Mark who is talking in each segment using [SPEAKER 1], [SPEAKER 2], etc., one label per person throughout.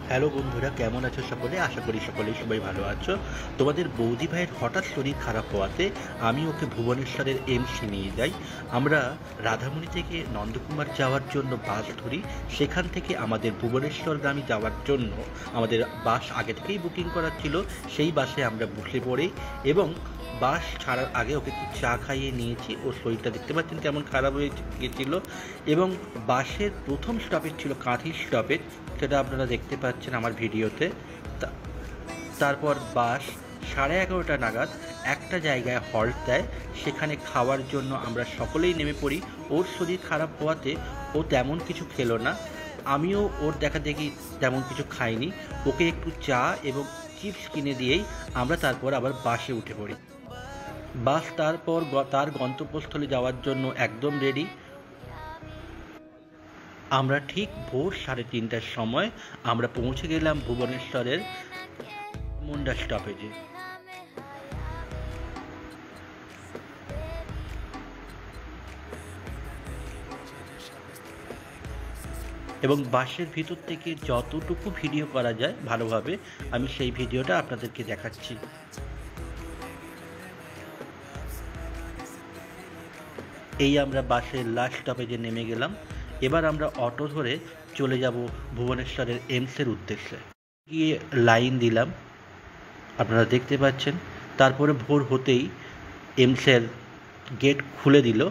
[SPEAKER 1] Hello বন্ধুরা, কেমন আছো সকলে? আশা করি সবাই ভালো আছো। তোমাদের বৌদি ভাইয়ের হঠাৎ শরীর খারাপ হওয়াতে আমি ওকে ভুবনেশ্বরের এমসে নিয়ে যাই। আমরা রাধামণি থেকে নন্দকুমার যাওয়ার জন্য বাস ধরি। সেখান থেকে আমাদের ভুবনেশ্বরগামী যাওয়ার জন্য আমাদের বাস আগে থেকেই বুকিং করা ছিল। সেই বাসে আমরা বসে পড়ি এবং বাস ছাড়ার আগে ওকে একটু চা খাইয়ে নিয়েছি। ওর শরীরটা দেখতে পাচ্ছেন কেমন খারাপ হয়ে গেছিল। এবং বাসের প্রথম স্টপেজ ছিল কাঁথি স্টপেজ, সেটা আপনারা দেখতে পাচ্ছেন আমার ভিডিওতে। তারপর বাস 11:30 নাগাদ একটা জায়গায় হল্ট দেয়। সেখানে খাওয়ার জন্য আমরা সকলেই নেমে পড়ি। ওর শরীর খারাপ হওয়াতে ও তেমন কিছু খেলো না, আমিও ওর দেখা দেখি তেমন কিছু খাইনি। ওকে একটু চা এবং চিপস কিনে দিয়েই আমরা তারপর আবার বাসে উঠে পড়ি। বাস তারপর তার গন্তব্যস্থলে যাওয়ার জন্য একদম রেডি। আমরা ঠিক ভোর 3:30টার সময় আমরা পৌঁছে গেলাম ভুবনেশ্বরের মুন্ডা স্টপেজে। এবং বাসের ভিতর থেকে যতটুকু ভিডিও করা যায় ভালোভাবে আমি সেই ভিডিওটা আপনাদেরকে দেখাচ্ছি। এই আমরা বাসের লাস্ট স্টপেজে নেমে গেলাম। এবার আমরা অটো ধরে চলে যাব ভুবনেশ্বরের এমসের উদ্দেশ্যে। গিয়ে লাইন দিলাম, আপনারা দেখতে পাচ্ছেন। তারপরে ভোর হতেই এমসের গেট খুলে দিল।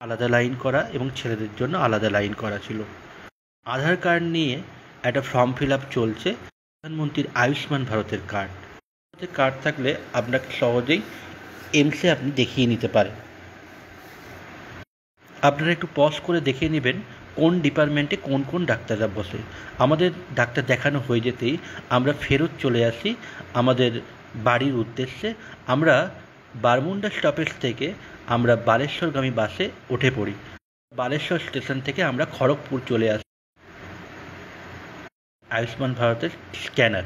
[SPEAKER 1] আলাদা লাইন করা এবং ছেলেদের জন্য আলাদা লাইন করা ছিল। আধার কার্ড নিয়ে একটা ফর্ম ফিল আপ চলছে। প্রধানমন্ত্রীর আয়ুষ্মান ভারতের কার্ড থাকলে আপনাকে সহজেই এমসে আপনি দেখিয়ে নিতে পারেন। আপনারা একটু পজ করে দেখে নেবেন কোন ডিপার্টমেন্টে কোন ডাক্তাররা বসে। আমাদের ডাক্তার দেখানো হয়ে যেতেই আমরা ফেরত চলে আসি আমাদের বাড়ির উদ্দেশ্যে। আমরা বারমুন্ডা স্টপেজ থেকে আমরা বালেশ্বরগামী বাসে উঠে পড়ি। বালেশ্বর স্টেশন থেকে আমরা খড়গপুর চলে আসি। আয়ুষ্মান ভারতের স্ক্যানার